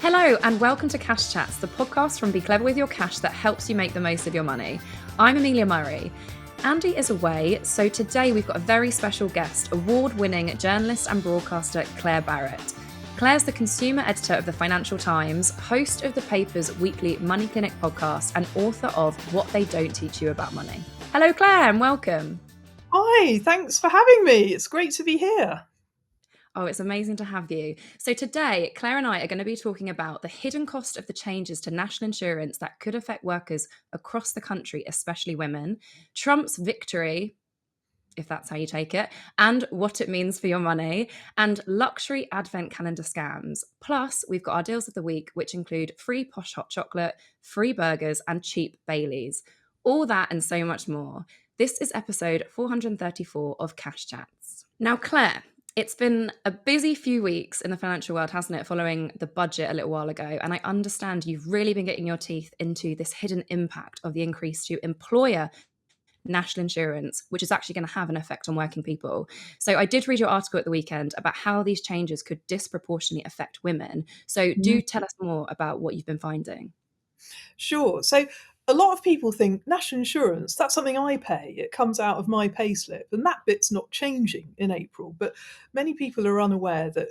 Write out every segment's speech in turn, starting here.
Hello and welcome to Cash Chats, the podcast from Be Clever With Your Cash that helps you make the most of your money. I'm Amelia Murray. Andy is away, so today we've got a very special guest, award-winning journalist and broadcaster Claer Barrett. Claer's the consumer editor of the Financial Times, host of the paper's weekly Money Clinic podcast, and author of What They Don't Teach You About Money. Hello, Claer, and welcome. Hi, thanks for having me. It's great to be here. Oh, it's amazing to have you. So today, Claer and I are going to be talking about the hidden cost of the changes to national insurance that could affect workers across the country, especially women, Trump's victory, if that's how you take it, and what it means for your money, and luxury advent calendar scams. Plus, we've got our deals of the week, which include free posh hot chocolate, free burgers, and cheap Baileys. All that and so much more. This is episode 434 of Cash Chats. Now, Claer, it's been a busy few weeks in the financial world, hasn't it, following the budget a little while ago? And I understand you've really been getting your teeth into this hidden impact of the increase to employer national insurance, which is actually going to have an effect on working people. So I did read your article at the weekend about how these changes could disproportionately affect women. So do tell us more about what you've been finding. Sure. So a lot of people think national insurance, that's something I pay. It comes out of my payslip, and that bit's not changing in April. But many people are unaware that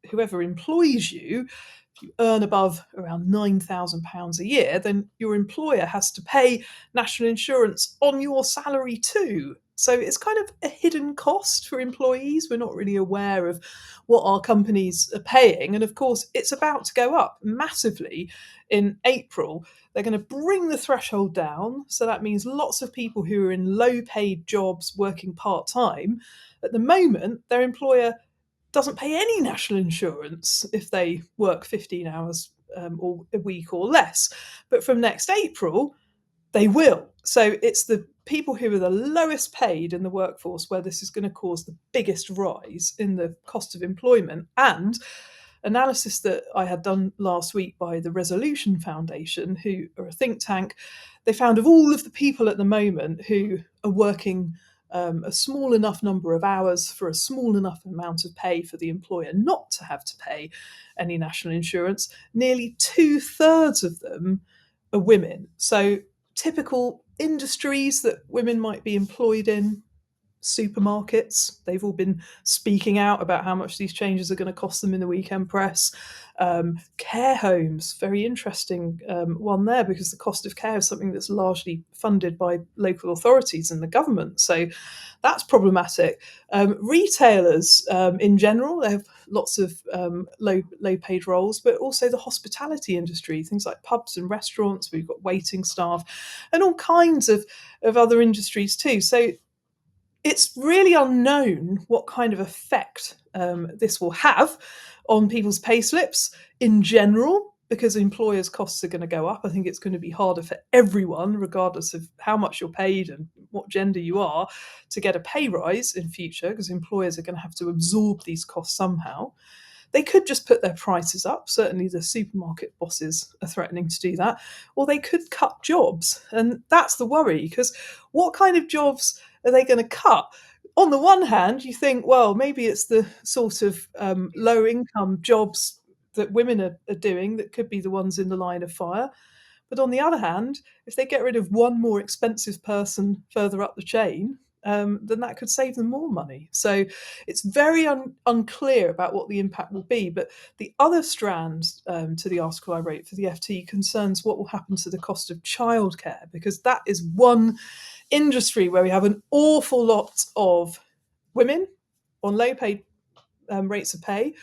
whoever employs you, if you earn above around £9,000 a year, then your employer has to pay national insurance on your salary too. So it's kind of a hidden cost for employees. We're not really aware of what our companies are paying. And of course, it's about to go up massively in April. They're going to bring the threshold down. So that means lots of people who are in low paid jobs working part time, at the moment, their employer doesn't pay any national insurance if they work 15 hours or a week or less. But from next April, they will. So it's the people who are the lowest paid in the workforce where this is going to cause the biggest rise in the cost of employment. And analysis that I had done last week by the Resolution Foundation, who are a think tank, they found of all of the people at the moment who are working a small enough number of hours for a small enough amount of pay for the employer not to have to pay any national insurance, nearly 2/3 of them are women. So typical industries that women might be employed in, supermarkets, they've all been speaking out about how much these changes are going to cost them in the weekend press. Care homes, very interesting one there, because the cost of care is something that's largely funded by local authorities and the government. So that's problematic. Retailers in general, they have lots of low paid roles, but also the hospitality industry, things like pubs and restaurants, we've got waiting staff and all kinds of other industries too. So it's really unknown what kind of effect this will have on people's payslips in general, because employers' costs are going to go up. I think it's going to be harder for everyone, regardless of how much you're paid and what gender you are, to get a pay rise in future, because employers are going to have to absorb these costs somehow. They could just put their prices up. Certainly the supermarket bosses are threatening to do that. Or they could cut jobs. And that's the worry, because what kind of jobs are they going to cut? On the one hand, you think, well, maybe it's the sort of low income jobs that women are doing that could be the ones in the line of fire. But on the other hand, if they get rid of one more expensive person further up the chain, then that could save them more money. So it's very unclear about what the impact will be. But the other strand to the article I wrote for the FT concerns what will happen to the cost of childcare, because that is one industry where we have an awful lot of women on low paid rates of pay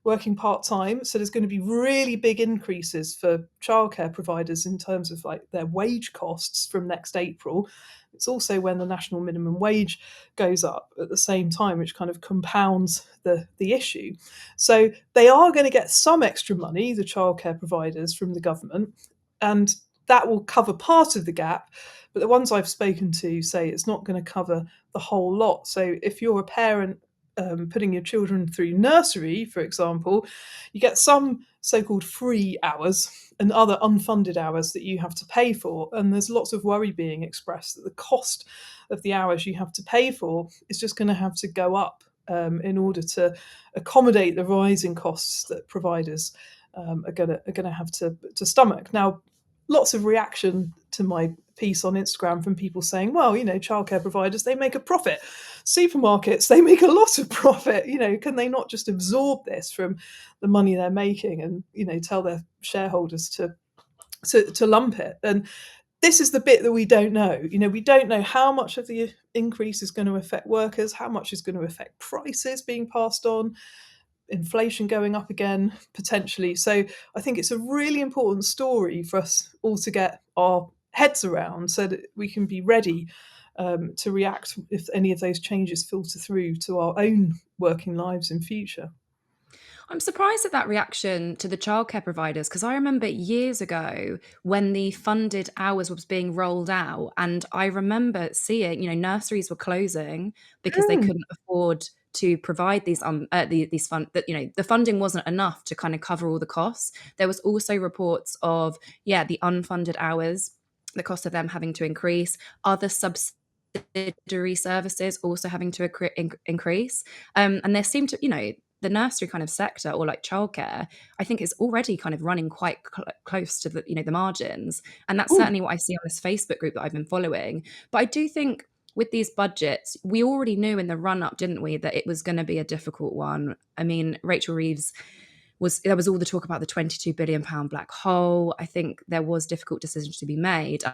working part-time. So there's going to be really big increases for childcare providers in terms of like their wage costs from next April. It's also when the national minimum wage goes up at the same time, which kind of compounds the issue. So they are going to get some extra money, the childcare providers, from the government, and that will cover part of the gap. But the ones I've spoken to say it's not going to cover the whole lot. So if you're a parent putting your children through nursery, for example, you get some so-called free hours and other unfunded hours that you have to pay for. And there's lots of worry being expressed that the cost of the hours you have to pay for is just going to have to go up in order to accommodate the rising costs that providers are gonna have to stomach. Now, lots of reaction to my piece on Instagram from people saying, well, childcare providers, they make a profit. Supermarkets, they make a lot of profit. Can they not just absorb this from the money they're making and, tell their shareholders to lump it? And this is the bit that we don't know. We don't know how much of the increase is going to affect workers, how much is going to affect prices being passed on, inflation going up again, potentially. So I think it's a really important story for us all to get our heads around so that we can be ready to react if any of those changes filter through to our own working lives in future. I'm surprised at that reaction to the childcare providers because I remember years ago when the funded hours was being rolled out, and I remember seeing, nurseries were closing because they Mm. couldn't afford to provide these fund that the funding wasn't enough to kind of cover all the costs. There was also reports of the unfunded hours, the cost of them having to increase, other subsidiary services also having to increase, and there seemed to the nursery kind of sector or like childcare, I think is already kind of running quite close to the margins, and that's Ooh. certainly what I see on this Facebook group that I've been following. But I do think with these budgets, we already knew in the run up, didn't we, that it was going to be a difficult one. I mean, Rachel Reeves there was all the talk about the £22 billion black hole. I think there was difficult decisions to be made.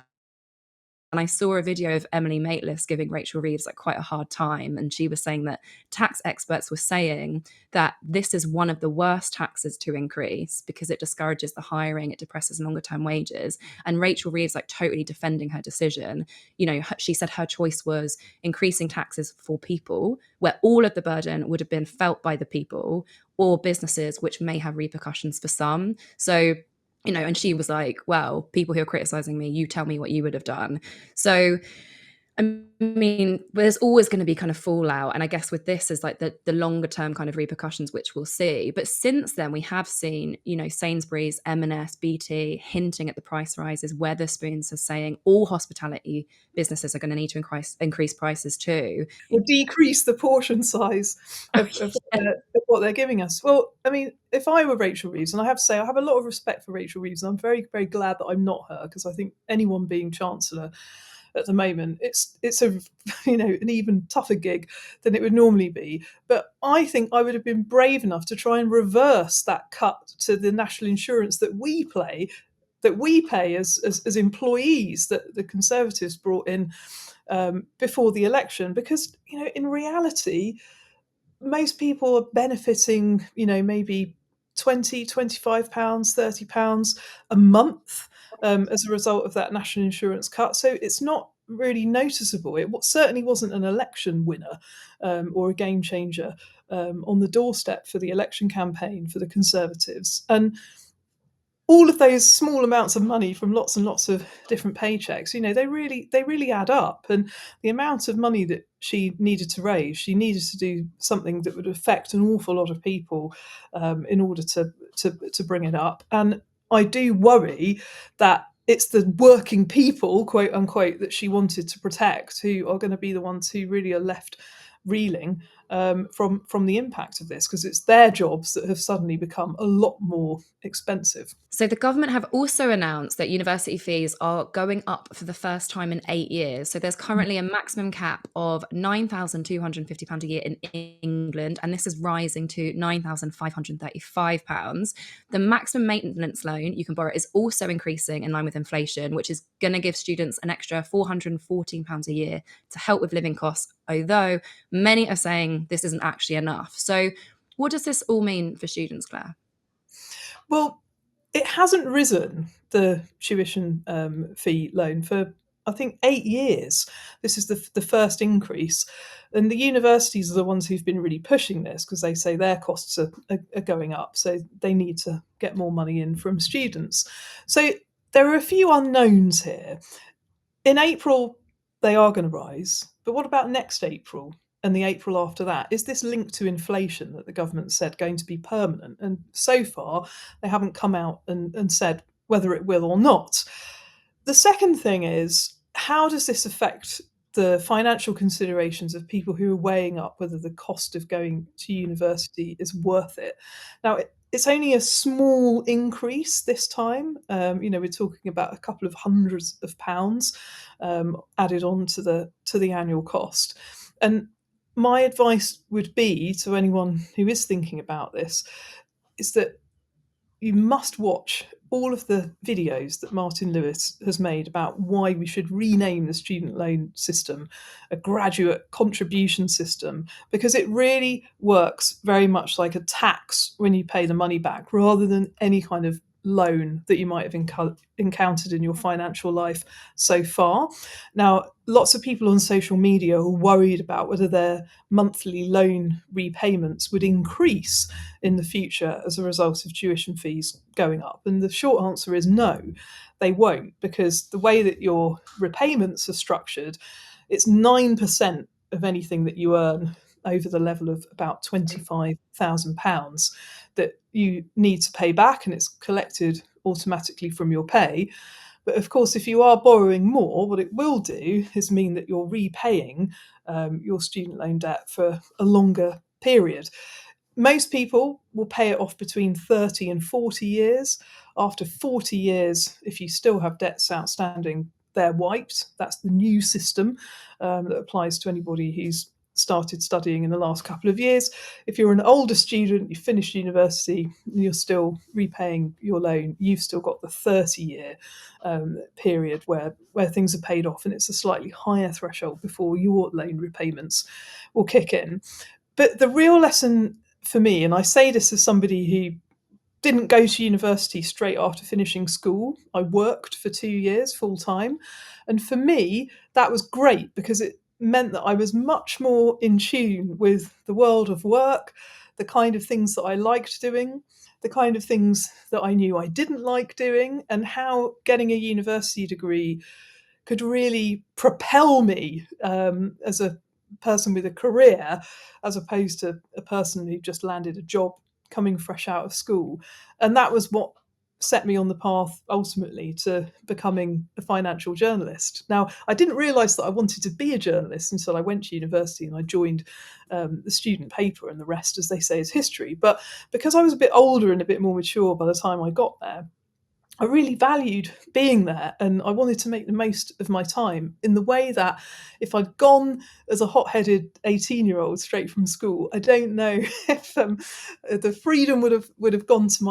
And I saw a video of Emily Maitlis giving Rachel Reeves like quite a hard time. And she was saying that tax experts were saying that this is one of the worst taxes to increase because it discourages the hiring, it depresses longer term wages. And Rachel Reeves like totally defending her decision. She said her choice was increasing taxes for people where all of the burden would have been felt by the people, or businesses which may have repercussions for some. So and she was like, well, people who are criticizing me, you tell me what you would have done. So, I mean, there's always going to be kind of fallout. And I guess with this is like the longer term kind of repercussions, which we'll see. But since then, we have seen, Sainsbury's, M&S, BT hinting at the price rises. Weatherspoons are saying all hospitality businesses are going to need to increase prices too. Or decrease the portion size of what they're giving us. Well, I mean, if I were Rachel Reeves, and I have to say I have a lot of respect for Rachel Reeves, and I'm very, very glad that I'm not her, because I think anyone being Chancellor at the moment, it's a an even tougher gig than it would normally be. But I think I would have been brave enough to try and reverse that cut to the national insurance that we pay as employees, that the Conservatives brought in before the election, because in reality most people are benefiting maybe 20, £25, £30 a month as a result of that national insurance cut. So it's not really noticeable. It certainly wasn't an election winner or a game changer on the doorstep for the election campaign for the Conservatives. And all of those small amounts of money from lots and lots of different paychecks, they really add up. And the amount of money that she needed to raise, she needed to do something that would affect an awful lot of people in order to bring it up. And I do worry that it's the working people, quote unquote, that she wanted to protect, who are going to be the ones who really are left reeling from the impact of this, because it's their jobs that have suddenly become a lot more expensive. So the government have also announced that university fees are going up for the first time in 8 years. So there's currently a maximum cap of £9,250 a year in England, and this is rising to £9,535. The maximum maintenance loan you can borrow is also increasing in line with inflation, which is going to give students an extra £414 a year to help with living costs, although many are saying this isn't actually enough. So what does this all mean for students, Claire? Well, it hasn't risen, the tuition fee loan, for I think 8 years. This is the first increase, and the universities are the ones who've been really pushing this, because they say their costs are going up, so they need to get more money in from students. So there are a few unknowns here. In April, they are going to rise, but what about next April and the April after that? Is this linked to inflation that the government said going to be permanent? And so far, they haven't come out and said whether it will or not. The second thing is, how does this affect the financial considerations of people who are weighing up whether the cost of going to university is worth it? Now, it's only a small increase this time. We're talking about a couple of hundreds of pounds added on to the annual cost. And my advice would be to anyone who is thinking about this is that you must watch all of the videos that Martin Lewis has made about why we should rename the student loan system a graduate contribution system, because it really works very much like a tax when you pay the money back rather than any kind of loan that you might have encountered in your financial life so far. Now, lots of people on social media are worried about whether their monthly loan repayments would increase in the future as a result of tuition fees going up. And the short answer is no, they won't, because the way that your repayments are structured, it's 9% of anything that you earn over the level of about £25,000 that you need to pay back, and it's collected automatically from your pay. But of course, if you are borrowing more, what it will do is mean that you're repaying your student loan debt for a longer period. Most people will pay it off between 30 and 40 years. After 40 years, if you still have debts outstanding, they're wiped. That's the new system that applies to anybody who's started studying in the last couple of years. If you're an older student, you finished university, you're still repaying your loan, you've still got the 30-year period where things are paid off, and it's a slightly higher threshold before your loan repayments will kick in. But the real lesson for me, and I say this as somebody who didn't go to university straight after finishing school. I worked for 2 years full time. And for me, that was great because it meant that I was much more in tune with the world of work, the kind of things that I liked doing, the kind of things that I knew I didn't like doing, and how getting a university degree could really propel me as a person with a career, as opposed to a person who just landed a job coming fresh out of school. And that was what set me on the path ultimately to becoming a financial journalist. Now, I didn't realise that I wanted to be a journalist until I went to university and I joined the student paper, and the rest, as they say, is history. But because I was a bit older and a bit more mature by the time I got there, I really valued being there, and I wanted to make the most of my time in the way that if I'd gone as a hot-headed 18-year-old straight from school, I don't know if the freedom would have gone to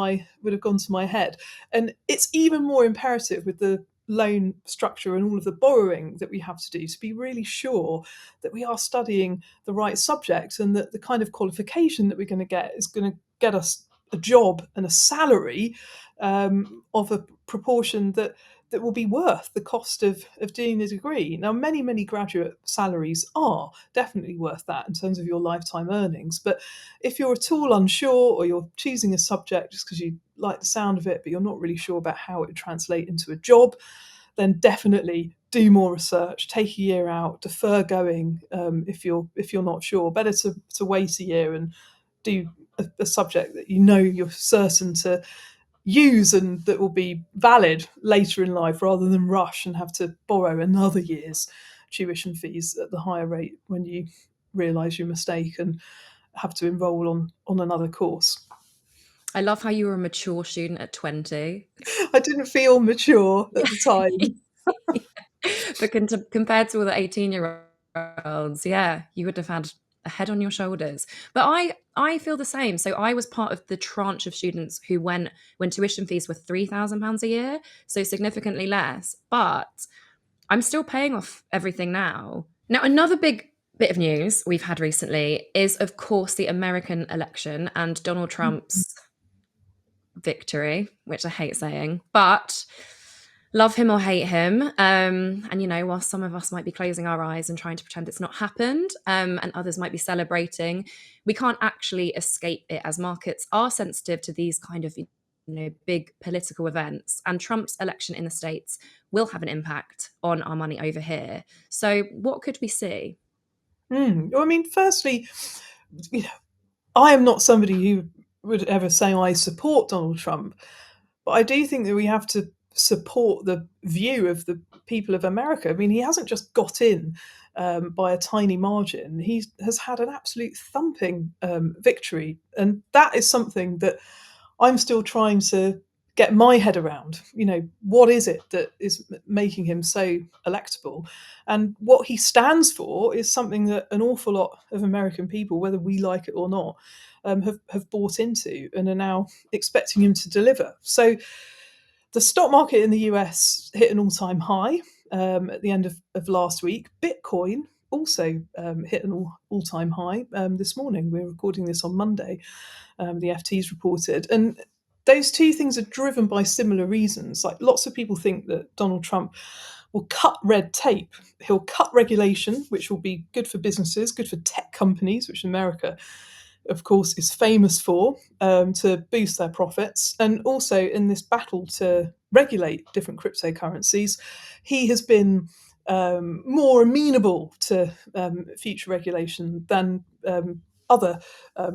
my head. And it's even more imperative with the loan structure and all of the borrowing that we have to do to be really sure that we are studying the right subject, and that the kind of qualification that we're going to get is going to get us a job and a salary of a proportion that will be worth the cost of doing the degree. Now, many graduate salaries are definitely worth that in terms of your lifetime earnings. But if you're at all unsure, or you're choosing a subject just because you like the sound of it, but you're not really sure about how it would translate into a job, then definitely do more research. Take a year out, defer going if you're not sure. Better to wait a year and do a subject that you know you're certain to use and that will be valid later in life, rather than rush and have to borrow another year's tuition fees at the higher rate when you realise your mistake and have to enrol on another course. I love how you were a mature student at 20. I didn't feel mature at the time. But compared to all the 18-year-olds, yeah, you would have had a head on your shoulders. But I feel the same. So I was part of the tranche of students who went when tuition fees were £3,000 a year, so significantly less. But I'm still paying off everything now. Now, another big bit of news we've had recently is, of course, the American election and Donald Trump's victory, which I hate saying, but love him or hate him. And, while some of us might be closing our eyes and trying to pretend it's not happened, and others might be celebrating, we can't actually escape it, as markets are sensitive to these kind of big political events. And Trump's election in the States will have an impact on our money over here. So what could we see? Well, I mean, firstly, I am not somebody who would ever say I support Donald Trump, but I do think that we have to support the view of the people of America. I mean, he hasn't just got in by a tiny margin. He has had an absolute thumping victory, and that is something that I'm still trying to get my head around, what is it that is making him so electable? And what he stands for is something that an awful lot of American people, whether we like it or not, have bought into and are now expecting him to deliver. So the stock market in the US hit an all-time high at the end of last week. Bitcoin also hit an all-time high this morning. We're recording this on Monday. The FT's reported. And those two things are driven by similar reasons. Like, lots of people think that Donald Trump will cut red tape. He'll cut regulation, which will be good for businesses, good for tech companies, which America, of course, is famous for, to boost their profits. And also, in this battle to regulate different cryptocurrencies, he has been more amenable to future regulation than other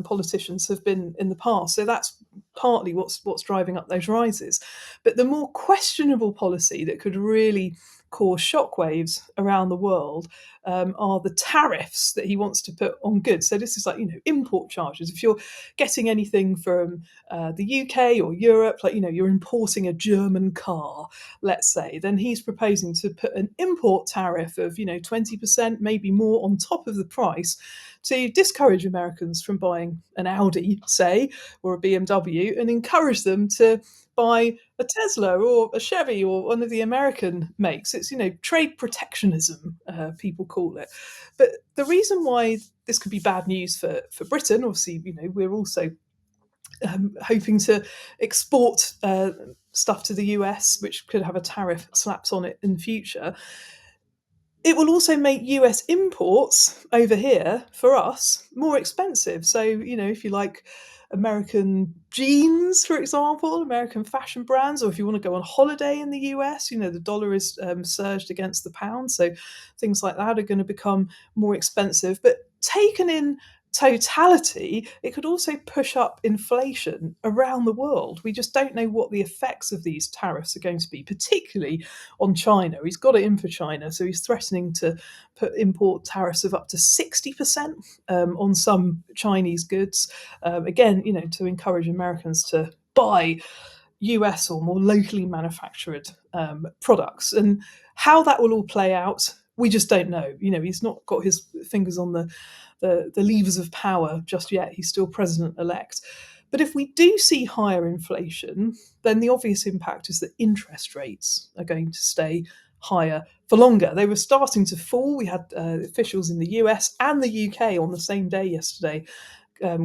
politicians have been in the past. So that's partly what's driving up those rises. But the more questionable policy that could really cause shockwaves around the world are the tariffs that he wants to put on goods. So this is like, import charges. If you're getting anything from the UK or Europe, like, you're importing a German car, let's say, then he's proposing to put an import tariff of, 20%, maybe more on top of the price to discourage Americans from buying an Audi, say, or a BMW, and encourage them to buy a Tesla or a Chevy or one of the American makes. It's, trade protectionism, people call it. But the reason why this could be bad news for Britain, obviously, we're also hoping to export stuff to the US, which could have a tariff slapped on it in the future. It will also make US imports over here for us more expensive. So, if you like American jeans, for example, American fashion brands, or if you want to go on holiday in the US, the dollar is surged against the pound. So things like that are going to become more expensive. But taken in totality, it could also push up inflation around the world. We just don't know what the effects of these tariffs are going to be, particularly on China. He's got it in for China, so he's threatening to put import tariffs of up to 60% on some Chinese goods. Again, to encourage Americans to buy US or more locally manufactured products. And how that will all play out, we just don't know. He's not got his fingers on the levers of power just yet. He's still president elect. But if we do see higher inflation, then the obvious impact is that interest rates are going to stay higher for longer. They were starting to fall. We had officials in the US and the UK on the same day yesterday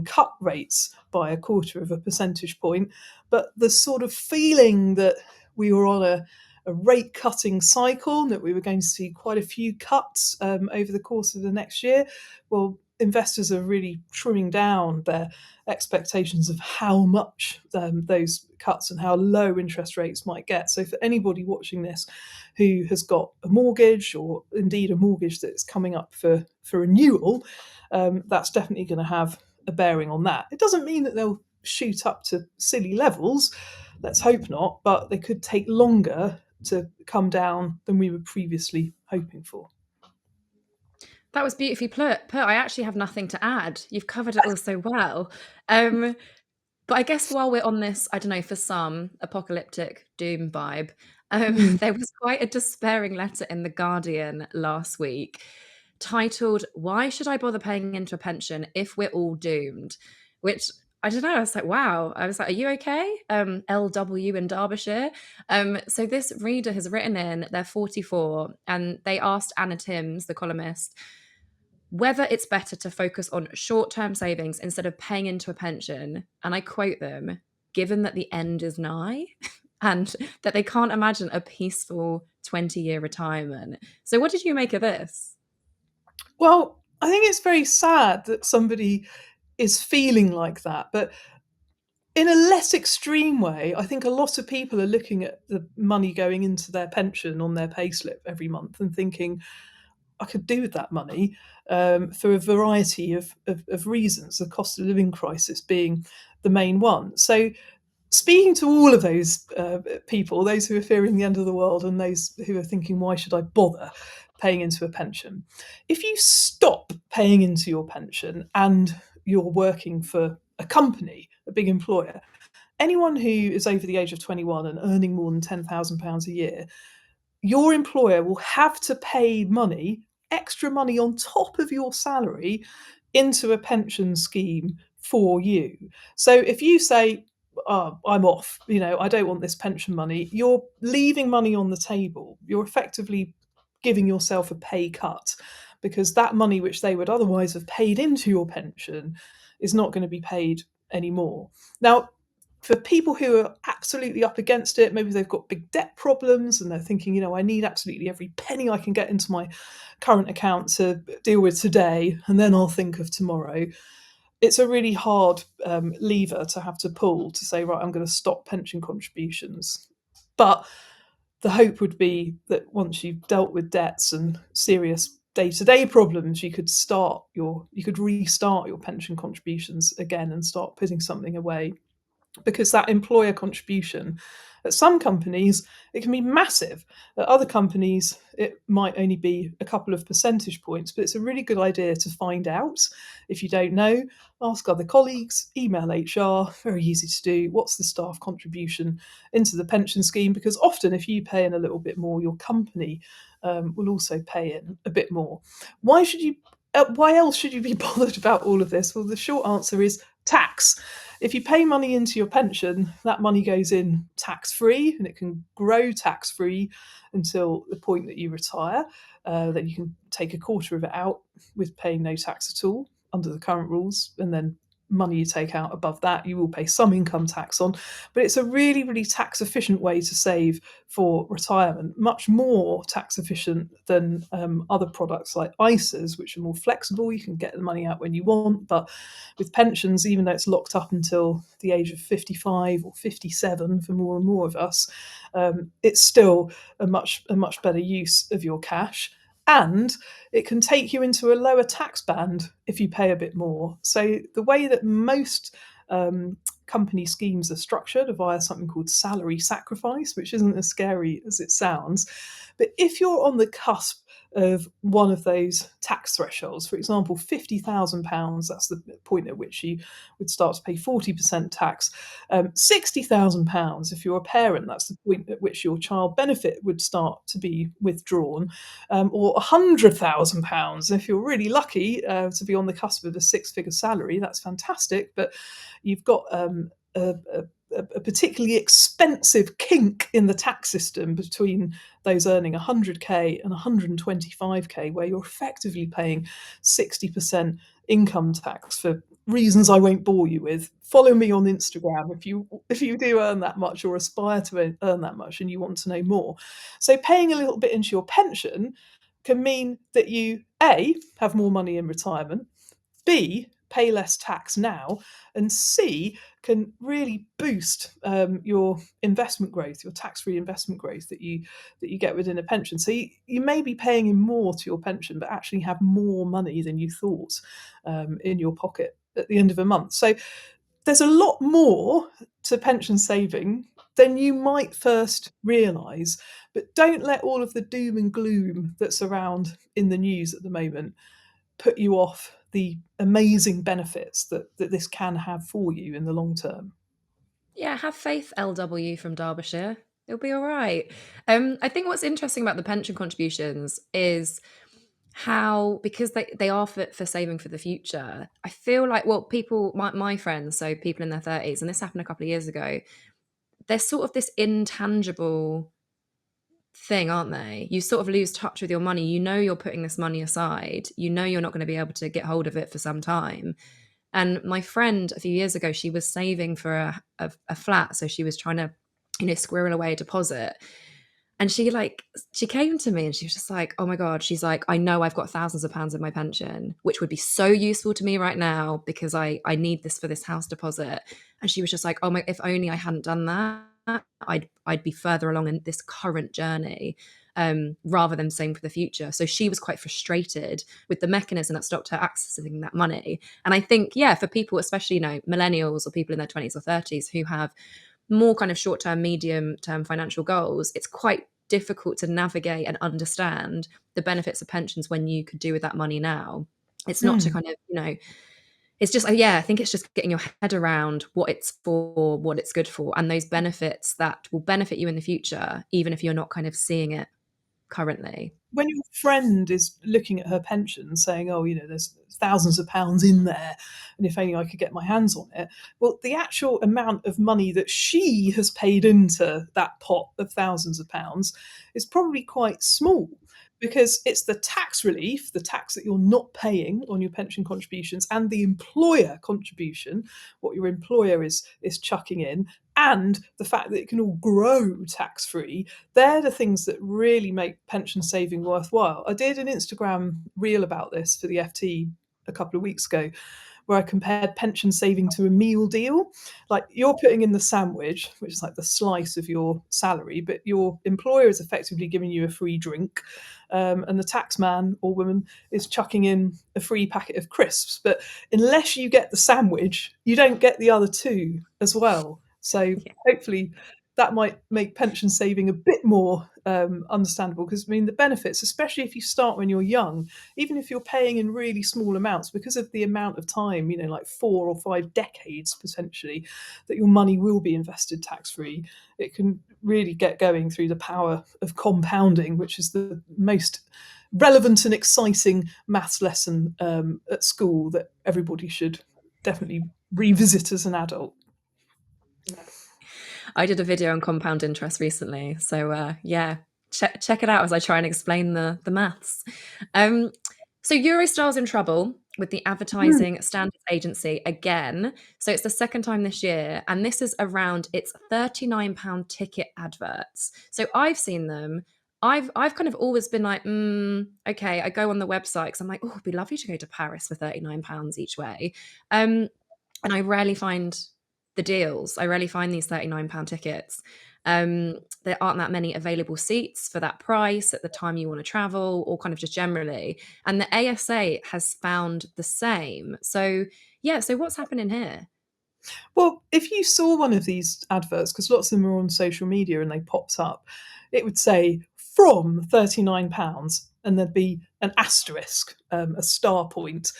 cut rates by a quarter of a percentage point. But the sort of feeling that we were on a rate cutting cycle, that we were going to see quite a few cuts over the course of the next year, well, investors are really trimming down their expectations of how much those cuts and how low interest rates might get. So for anybody watching this who has got a mortgage, or indeed a mortgage that's coming up for renewal, that's definitely going to have a bearing on that. It doesn't mean that they'll shoot up to silly levels, let's hope not, but they could take longer to come down than we were previously hoping for. That was beautifully put. I actually have nothing to add. You've covered it all so well. But I guess while we're on this, I don't know, for some apocalyptic doom vibe, there was quite a despairing letter in The Guardian last week titled, "Why Should I Bother Paying Into a Pension If We're All Doomed?" Which, I don't know, I was like, wow. I was like, are you okay? LW in Derbyshire. So this reader has written in, they're 44, and they asked Anna Timms, the columnist, whether it's better to focus on short-term savings instead of paying into a pension. And I quote them, given that the end is nigh and that they can't imagine a peaceful 20-year retirement. So what did you make of this? Well, I think it's very sad that somebody is feeling like that, but in a less extreme way, I think a lot of people are looking at the money going into their pension on their payslip every month and thinking, I could do with that money for a variety of reasons, the cost of living crisis being the main one. So, speaking to all of those people, those who are fearing the end of the world and those who are thinking, why should I bother paying into a pension? If you stop paying into your pension and you're working for a company, a big employer, anyone who is over the age of 21 and earning more than £10,000 a year, your employer will have to pay money, extra money on top of your salary, into a pension scheme for you. So if you say, oh, I'm off, I don't want this pension money, you're leaving money on the table. You're effectively giving yourself a pay cut, because that money which they would otherwise have paid into your pension is not going to be paid anymore. Now, for people who are absolutely up against it, maybe they've got big debt problems and they're thinking, I need absolutely every penny I can get into my current account to deal with today, and then I'll think of tomorrow. It's a really hard lever to have to pull to say, right, I'm going to stop pension contributions. But the hope would be that once you've dealt with debts and serious day-to-day problems, you could restart your pension contributions again and start putting something away, because that employer contribution, at some companies it can be massive. At other companies it might only be a couple of percentage points, but it's a really good idea to find out. If you don't know, ask other colleagues, email HR, very easy to do. What's the staff contribution into the pension scheme? Because often if you pay in a little bit more, your company will also pay in a bit more. Why else should you be bothered about all of this? Well, the short answer is tax. If you pay money into your pension, that money goes in tax-free, and it can grow tax-free until the point that you retire. Then you can take a quarter of it out with paying no tax at all under the current rules, and then money you take out above that you will pay some income tax on. But it's a really, really tax efficient way to save for retirement, much more tax efficient than other products like ISAs, which are more flexible. You can get the money out when you want. But with pensions, even though it's locked up until the age of 55 or 57 for more and more of us, it's still a much better use of your cash. And it can take you into a lower tax band if you pay a bit more. So the way that most company schemes are structured are via something called salary sacrifice, which isn't as scary as it sounds. But if you're on the cusp of one of those tax thresholds, for example, £50,000, that's the point at which you would start to pay 40% tax. £60,000, if you're a parent, that's the point at which your child benefit would start to be withdrawn. Or £100,000, if you're really lucky to be on the cusp of a six-figure salary, that's fantastic. But you've got a particularly expensive kink in the tax system between those earning 100k and 125k, where you're effectively paying 60% income tax for reasons I won't bore you with. Follow me on Instagram if you do earn that much or aspire to earn that much and you want to know more. So paying a little bit into your pension can mean that you A, have more money in retirement, B, pay less tax now, and C, can really boost your investment growth, your tax-free investment growth that you get within a pension. So you may be paying in more to your pension, but actually have more money than you thought in your pocket at the end of a month. So there's a lot more to pension saving than you might first realise. But don't let all of the doom and gloom that's around in the news at the moment put you off the amazing benefits that this can have for you in the long term. Yeah, have faith, LW from Derbyshire. It'll be all right. I think what's interesting about the pension contributions is how, because they are for saving for the future, I feel like, well, people, my friends, so people in their 30s, and this happened a couple of years ago, there's sort of this intangible thing, aren't they? You sort of lose touch with your money. You know you're putting this money aside. You know you're not going to be able to get hold of it for some time. And my friend a few years ago, she was saving for a flat. So she was trying to, squirrel away a deposit. And she came to me and she was just like, oh my God, she's like, I know I've got thousands of pounds in my pension, which would be so useful to me right now because I need this for this house deposit. And she was just like, oh my, if only I hadn't done that, I'd be further along in this current journey. Rather than saving for the future. So she was quite frustrated with the mechanism that stopped her accessing that money. And I think, yeah, for people, especially, millennials or people in their 20s or 30s who have more kind of short-term, medium-term financial goals, it's quite difficult to navigate and understand the benefits of pensions when you could do with that money now. It's not to kind of, It's just, yeah, I think it's just getting your head around what it's for, what it's good for, and those benefits that will benefit you in the future, even if you're not kind of seeing it currently. When your friend is looking at her pension saying, oh, there's thousands of pounds in there, and if only I could get my hands on it, well, the actual amount of money that she has paid into that pot of thousands of pounds is probably quite small, because it's the tax relief, the tax that you're not paying on your pension contributions, and the employer contribution, what your employer is chucking in, and the fact that it can all grow tax free. They're the things that really make pension saving worthwhile. I did an Instagram reel about this for the FT a couple of weeks ago, where I compared pension saving to a meal deal. Like, you're putting in the sandwich, which is like the slice of your salary, but your employer is effectively giving you a free drink, and the tax man or woman is chucking in a free packet of crisps. But unless you get the sandwich, you don't get the other two as well. So Yeah. hopefully that might make pension saving a bit more understandable, because I mean, the benefits, especially if you start when you're young, even if you're paying in really small amounts, because of the amount of time, like 4 or 5 decades potentially, that your money will be invested tax free, it can really get going through the power of compounding, which is the most relevant and exciting maths lesson at school that everybody should definitely revisit as an adult. I did a video on compound interest recently, so yeah, check it out as I try and explain the maths. Um, so Eurostar's in trouble with the Hmm. Advertising Standards Agency again. So it's the second time this year, and this is around its £39 ticket adverts. So I've seen them. I've kind of always been like, okay. I go on the website because I'm like, oh, it'd be lovely to go to Paris for £39 each way. And I rarely find the deals. I rarely find these £39 tickets. There aren't that many available seats for that price at the time you want to travel, or kind of just generally. And the ASA has found the same. So, yeah, so what's happening here? Well, if you saw one of these adverts, because lots of them are on social media and they popped up, it would say from £39, and there'd be an asterisk, a star point,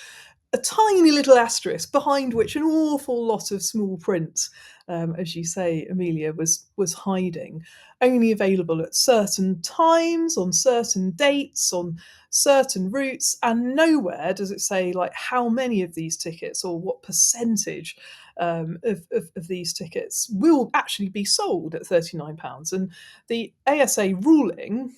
a tiny little asterisk behind which an awful lot of small print, as you say, Amelia, was hiding. Only available at certain times, on certain dates, on certain routes, and nowhere does it say like how many of these tickets or what percentage of these tickets will actually be sold at £39. And the ASA ruling,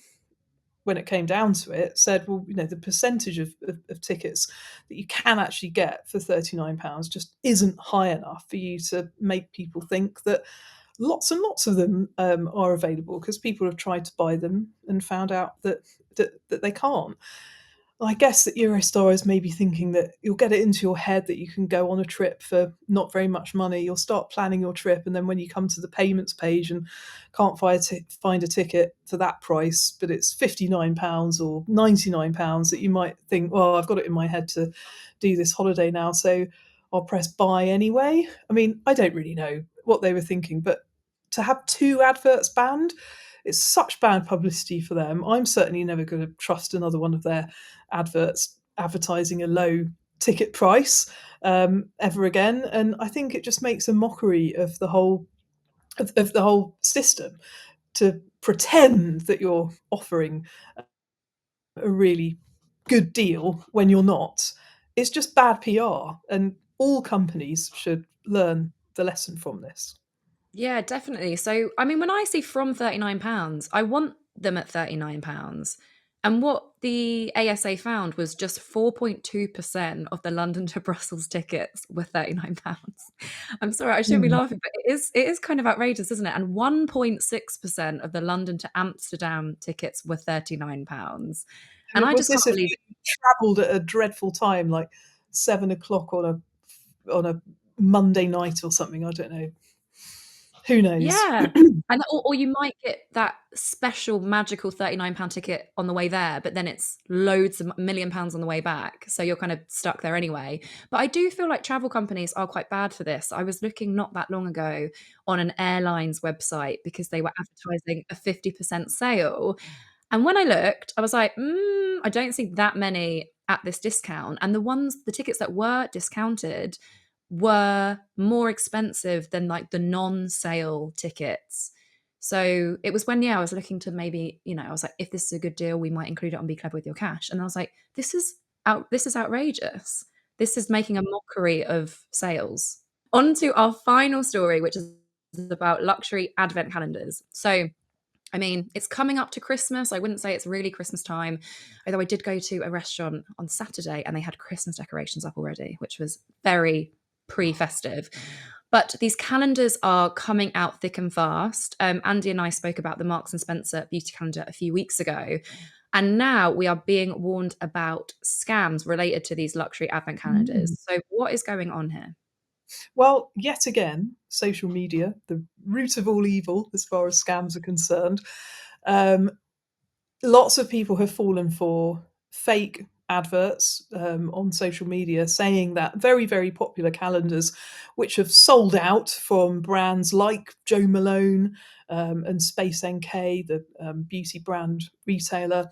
when it came down to it, said, well, the percentage of tickets that you can actually get for £39 just isn't high enough for you to make people think that lots and lots of them are available, because people have tried to buy them and found out that they can't. I guess that Eurostar is maybe thinking that you'll get it into your head that you can go on a trip for not very much money. You'll start planning your trip, and then when you come to the payments page and can't find a ticket for that price, but it's £59 or £99, that you might think, well, I've got it in my head to do this holiday now, so I'll press buy anyway. I mean, I don't really know what they were thinking, but to have two adverts banned, it's such bad publicity for them. I'm certainly never going to trust another one of their adverts advertising a low ticket price ever again. And I think it just makes a mockery of of the whole system, to pretend that you're offering a really good deal when you're not. It's just bad PR, and all companies should learn the lesson from this. Yeah, definitely. So, I mean, when I see from £39, I want them at £39. And what the ASA found was just 4.2% of the London to Brussels tickets were £39. I'm sorry, I shouldn't be Mm. laughing, but it is kind of outrageous, isn't it? And 1.6% of the London to Amsterdam tickets were £39. And I Was just can't this if believe. you travelled at a dreadful time, like 7 o'clock on a Monday night or something? I don't know. Who knows? Yeah, and or you might get that special magical £39 ticket on the way there, but then it's loads of £1 million on the way back, so you're kind of stuck there anyway. But I do feel like travel companies are quite bad for this. I was looking not that long ago on an airline's website because they were advertising a 50% sale, and when I looked, I was like, I don't see that many at this discount, and the tickets that were discounted were more expensive than like the non-sale tickets. So it was when, yeah, I was looking to maybe, I was like, if this is a good deal, we might include it on Be Clever with Your Cash. And I was like, this is outrageous. This is making a mockery of sales. On to our final story, which is about luxury advent calendars. So, I mean, it's coming up to Christmas. I wouldn't say it's really Christmas time, although I did go to a restaurant on Saturday and they had Christmas decorations up already, which was very pre-festive. But these calendars are coming out thick and fast. Andy and I spoke about the Marks and Spencer beauty calendar a few weeks ago. And now we are being warned about scams related to these luxury advent Mm. calendars. So, what is going on here? Well, yet again, social media, the root of all evil as far as scams are concerned. Um, Lots of people have fallen for fake adverts on social media saying that very, very popular calendars, which have sold out from brands like Jo Malone and Space NK, the beauty brand retailer,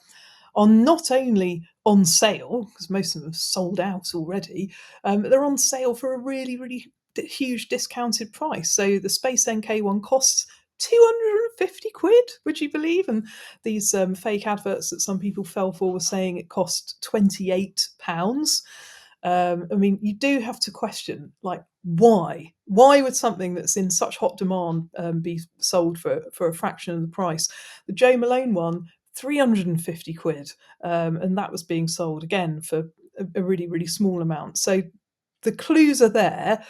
are not only on sale, because most of them have sold out already, but they're on sale for a really, really huge discounted price. So the Space NK one costs 250 quid, would you believe? And these fake adverts that some people fell for were saying it cost £28. I mean, you do have to question, like, why? Why would something that's in such hot demand be sold for a fraction of the price? The Jo Malone one, 350 quid, and that was being sold again for a really, really small amount. So the clues are there.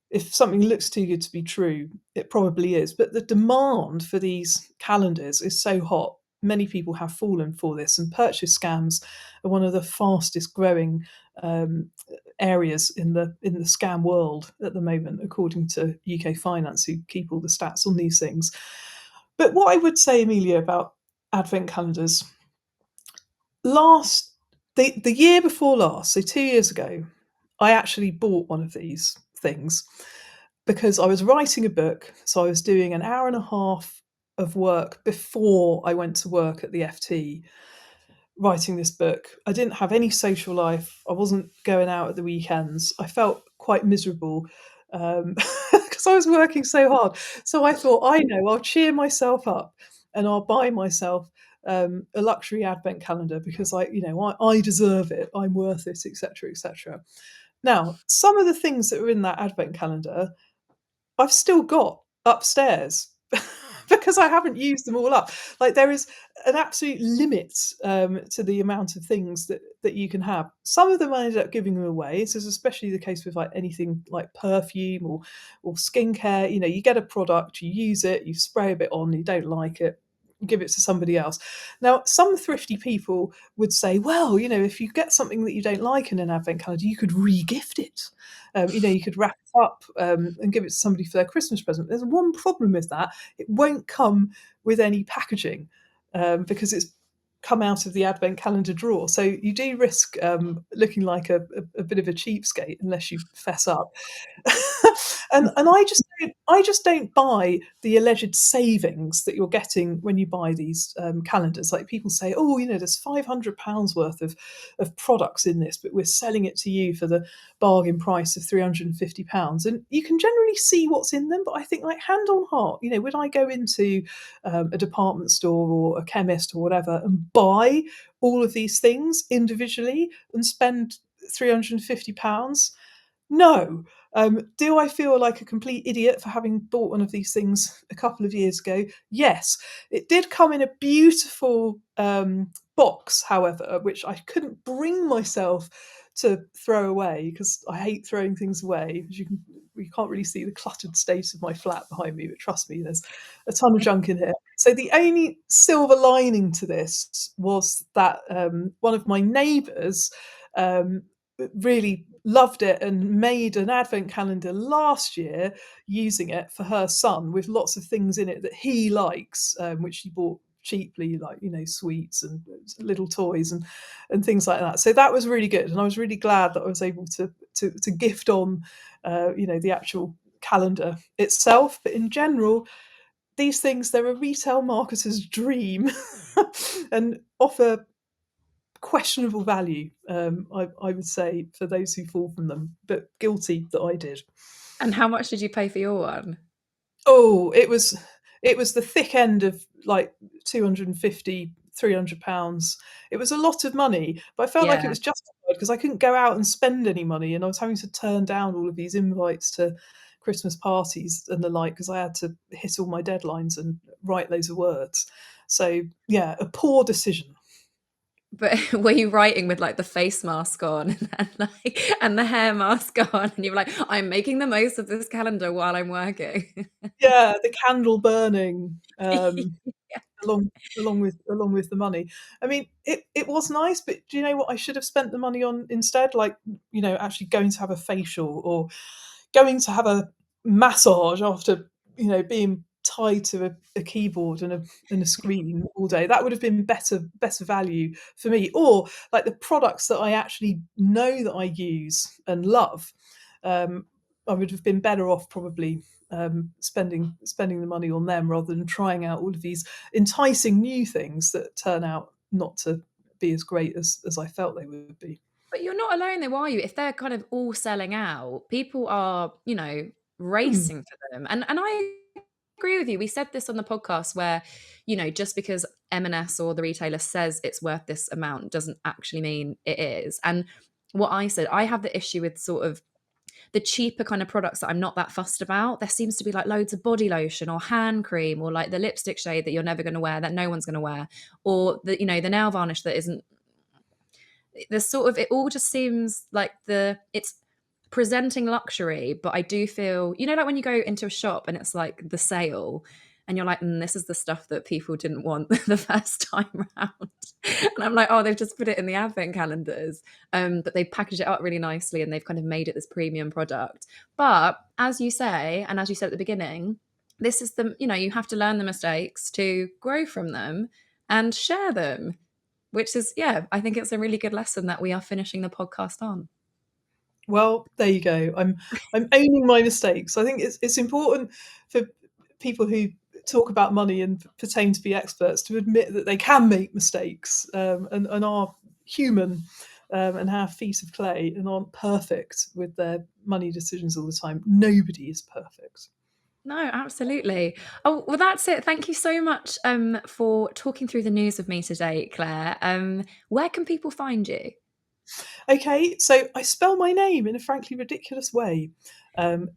If something looks too good to be true, it probably is. But the demand for these calendars is so hot. Many people have fallen for this, and purchase scams are one of the fastest growing areas in the scam world at the moment, according to UK Finance, who keep all the stats on these things. But what I would say, Amelia, about advent calendars, last the year before last, so 2 years ago, I actually bought one of these things because I was writing a book. So I was doing an hour and a half of work before I went to work at the FT writing this book. I didn't have any social life. I wasn't going out at the weekends. I felt quite miserable because I was working so hard. So I thought, I know, I'll cheer myself up and I'll buy myself a luxury advent calendar because I deserve it. I'm worth it, etc., etc. Now, some of the things that are in that advent calendar I've still got upstairs because I haven't used them all up. Like there is an absolute limit to the amount of things that you can have. Some of them I ended up giving them away. This is especially the case with like anything like perfume or skincare. You know, you get a product, you use it, you spray a bit on, you don't like it, you give it to somebody else. Now, some thrifty people would say, well, if you get something that you don't like in an advent calendar, you could re-gift it. You could wrap it up and give it to somebody for their Christmas present. There's one problem with that. It won't come with any packaging because it's come out of the advent calendar drawer. So you do risk looking like a bit of a cheapskate unless you fess up. and I just don't buy the alleged savings that you're getting when you buy these calendars. Like people say, oh, there's £500 worth of products in this, but we're selling it to you for the bargain price of £350. And you can generally see what's in them, but I think, like, hand on heart, would I go into a department store or a chemist or whatever and buy all of these things individually and spend £350? No. Do I feel like a complete idiot for having bought one of these things a couple of years ago? Yes. It did come in a beautiful box, however, which I couldn't bring myself to throw away because I hate throwing things away. As you can't really see the cluttered state of my flat behind me, but trust me, there's a ton of junk in here. So the only silver lining to this was that one of my neighbours um, really loved it and made an advent calendar last year using it for her son with lots of things in it that he likes, which she bought cheaply, like sweets and little toys and things like that. So that was really good, and I was really glad that I was able to gift on the actual calendar itself. But in general, these things, they're a retail marketer's dream and offer questionable value, I would say, for those who fall from them, but guilty that I did. And how much did you pay for your one? Oh, it was the thick end of like 250, £300. It was a lot of money, but I felt like it Yeah. was justified because I couldn't go out and spend any money, and I was having to turn down all of these invites to Christmas parties and the like because I had to hit all my deadlines and write loads of words. So yeah, a poor decision. But were you writing with like the face mask on and the hair mask on, and you were like, "I'm making the most of this calendar while I'm working." Yeah, the candle burning, Yeah. along along with the money. I mean, it was nice, but do you know what I should have spent the money on instead? Like, actually going to have a facial or going to have a massage after, being tied to a keyboard and a screen all day. That would have been better value for me. Or like the products that I actually know that I use and love. Um, I would have been better off probably spending the money on them rather than trying out all of these enticing new things that turn out not to be as great as I felt they would be. But you're not alone though, are you? If they're kind of all selling out, people are, Hmm. racing for them. And I agree with you. We said this on the podcast where, just because M&S or the retailer says it's worth this amount doesn't actually mean it is. And what I said, I have the issue with sort of the cheaper kind of products that I'm not that fussed about. There seems to be like loads of body lotion or hand cream or like the lipstick shade that you're never going to wear, that no one's going to wear, or the nail varnish that isn't, there's sort of, it all just seems like it's presenting luxury, but I do feel, like when you go into a shop and it's like the sale and you're like, this is the stuff that people didn't want the first time round. And I'm like, oh, they've just put it in the advent calendars. But they've packaged it up really nicely and they've kind of made it this premium product. But as you say, and as you said at the beginning, this is you have to learn the mistakes to grow from them and share them, which is, yeah, I think it's a really good lesson that we are finishing the podcast on. Well, there you go. I'm owning my mistakes. I think it's important for people who talk about money and pertain to be experts to admit that they can make mistakes, and are human, and have feet of clay and aren't perfect with their money decisions all the time. Nobody is perfect. No, absolutely. Oh, well, that's it. Thank you so much for talking through the news with me today, Claire. Where can people find you? Okay, so I spell my name in a frankly ridiculous way. Claer,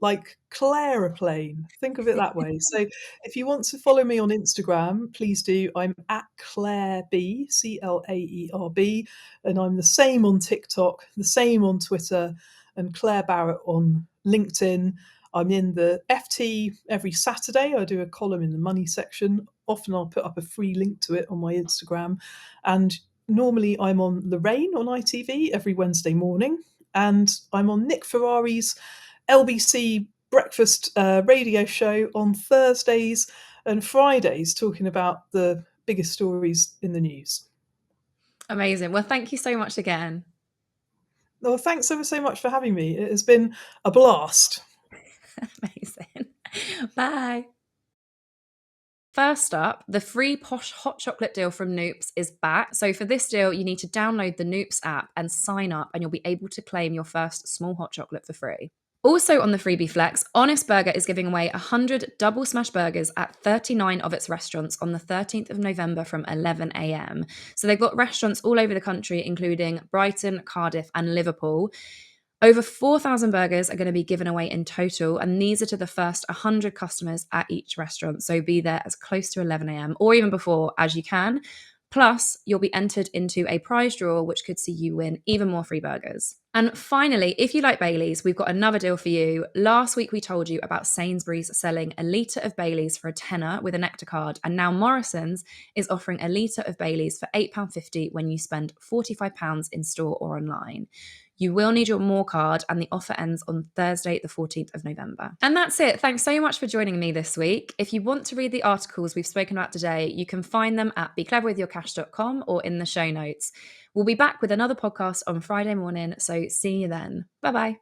like Claire-a-plane. Think of it that way. So if you want to follow me on Instagram, please do. I'm at ClaerB, Claerb, and I'm the same on TikTok, the same on Twitter, and Claer Barrett on LinkedIn. I'm in the FT every Saturday. I do a column in the money section. Often I'll put up a free link to it on my Instagram. And normally I'm on Lorraine on ITV every Wednesday morning, and I'm on Nick Ferrari's LBC breakfast radio show on Thursdays and Fridays, talking about the biggest stories in the news. Amazing. Well, thank you so much again. Well, thanks ever so much for having me. It has been a blast. Amazing. Bye. First up, the free posh hot chocolate deal from Noops is back. So for this deal, you need to download the Noops app and sign up, and you'll be able to claim your first small hot chocolate for free. Also on the freebie flex, Honest Burger is giving away 100 double smash burgers at 39 of its restaurants on the 13th of November from 11 a.m. So they've got restaurants all over the country, including Brighton, Cardiff, and Liverpool. Over 4,000 burgers are going to be given away in total, and these are to the first 100 customers at each restaurant. So be there as close to 11 a.m. or even before as you can. Plus, you'll be entered into a prize draw, which could see you win even more free burgers. And finally, if you like Baileys, we've got another deal for you. Last week, we told you about Sainsbury's selling a litre of Baileys for a tenner with a Nectar card. And now Morrison's is offering a litre of Baileys for £8.50 when you spend £45 in store or online. You will need your More card, and the offer ends on Thursday, the 14th of November. And that's it. Thanks so much for joining me this week. If you want to read the articles we've spoken about today, you can find them at becleverwithyourcash.com or in the show notes. We'll be back with another podcast on Friday morning, so see you then. Bye-bye.